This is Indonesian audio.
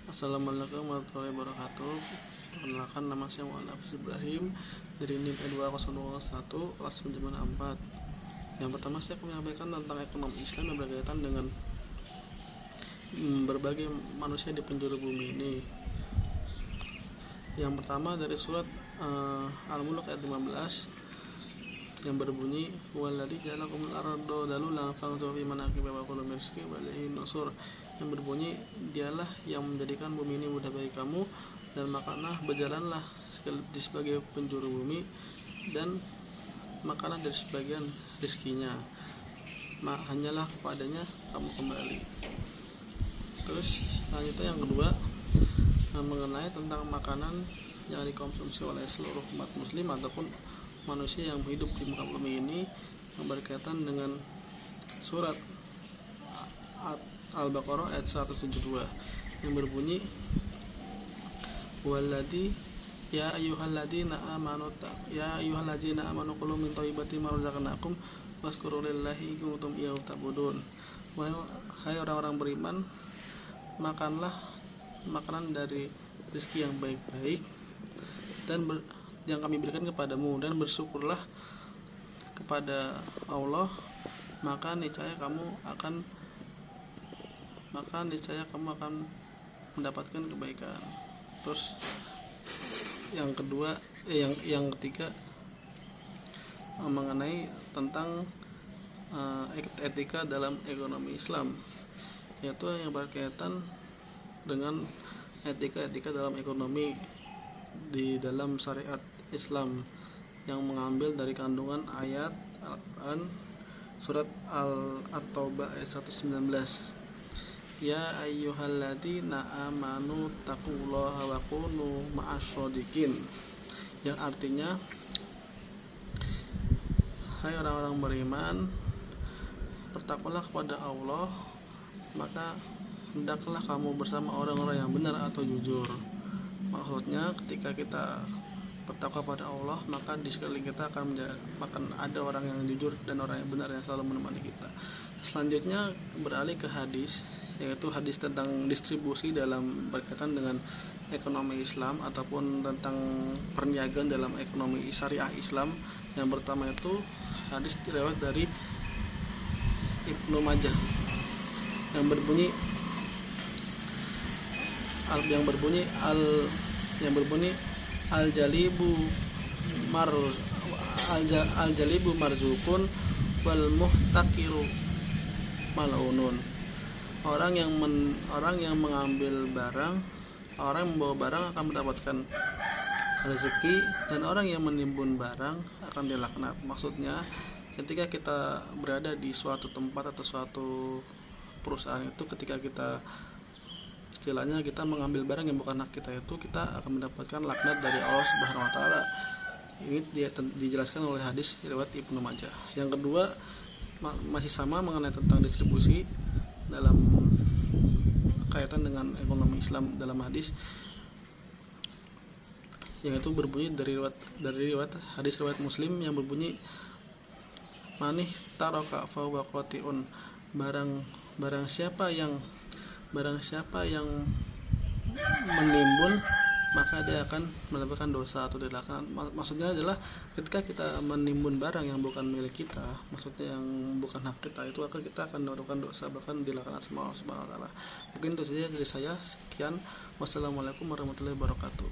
Assalamualaikum warahmatullahi wabarakatuh. Perkenalkan, nama saya Muhammad Hafiz Ibrahim dari NIM E2001 kelas penjemputan 4. Yang pertama, saya akan menyampaikan tentang ekonomi Islam yang berkaitan dengan berbagai manusia di penjuru bumi ini. Yang pertama dari surat Al-Mulk ayat 15 yang berbunyi waladzi ja'alakumul arda dalulan fanzuru fi manaqibiha wa kulu min rizqihi wa ilaihi nusur, yang berbunyi dialah yang menjadikan bumi ini mudah bagi kamu dan makanlah berjalanlah di sebagai penjuru bumi dan makanlah dari sebagian rizkinya, hanyalah kepadanya kamu kembali. Terus selanjutnya yang kedua mengenai tentang makanan yang dikonsumsi oleh seluruh umat muslim ataupun manusia yang hidup di muka bumi ini, yang berkaitan dengan surat Al-Baqarah ayat 172 yang berbunyi waladzi ya ayyuhalladzina amanu qulu min thayyibati ma razaqnakum wazkuru lillahi in kuntum iyyahu ta'budun. Hai orang-orang beriman, makanlah makanan dari rezeki yang baik-baik dan yang kami berikan kepadamu, dan bersyukurlah kepada Allah, maka niscaya kamu akan mendapatkan kebaikan. Terus yang ketiga mengenai tentang etika dalam ekonomi Islam, yaitu yang berkaitan dengan etika dalam ekonomi di dalam syariat Islam yang mengambil dari kandungan ayat Al-Quran surat At-Taubah ayat 119. Ya ayyuhalladzina amanu taqullaha wa kunu ma'asyadiqin, yang artinya hai orang-orang beriman, bertakwalah kepada Allah, maka hendaklah kamu bersama orang-orang yang benar atau jujur. Maksudnya ketika kita bertakwa pada Allah, maka di sekeliling kita akan ada orang yang jujur dan orang yang benar yang selalu menemani kita. Selanjutnya beralih ke hadis, yaitu hadis tentang distribusi dalam berkaitan dengan ekonomi Islam ataupun tentang perniagaan dalam ekonomi syariah Islam. Yang pertama itu hadis riwayat dari Ibnu Majah yang berbunyi al-jalibu marzukun wal muhtaqiru mal'unun. Orang yang mengambil barang, orang yang membawa barang akan mendapatkan rezeki, dan orang yang menimbun barang akan dilaknat. Maksudnya ketika kita berada di suatu tempat atau suatu perusahaan itu, ketika kita istilahnya kita mengambil barang yang bukan hak kita, itu kita akan mendapatkan laknat dari Allah Subhanahu wa taala. Ini dijelaskan oleh hadis riwayat Ibnu Majah. Yang kedua masih sama mengenai tentang distribusi dalam kaitan dengan ekonomi Islam dalam hadis, yaitu berbunyi dari riwayat hadis riwayat Muslim yang berbunyi manih taraka fa huwa qati'un, barang siapa yang menimbun maka dia akan mendapatkan dosa atau dilaknat. Maksudnya adalah ketika kita menimbun barang yang bukan milik kita, maksudnya yang bukan hak kita, itu kita akan mendapatkan dosa, bahkan dilaknat sama Allah Subhanahu wa taala. Mungkin itu saja dari saya. Sekian. Wassalamualaikum warahmatullahi wabarakatuh.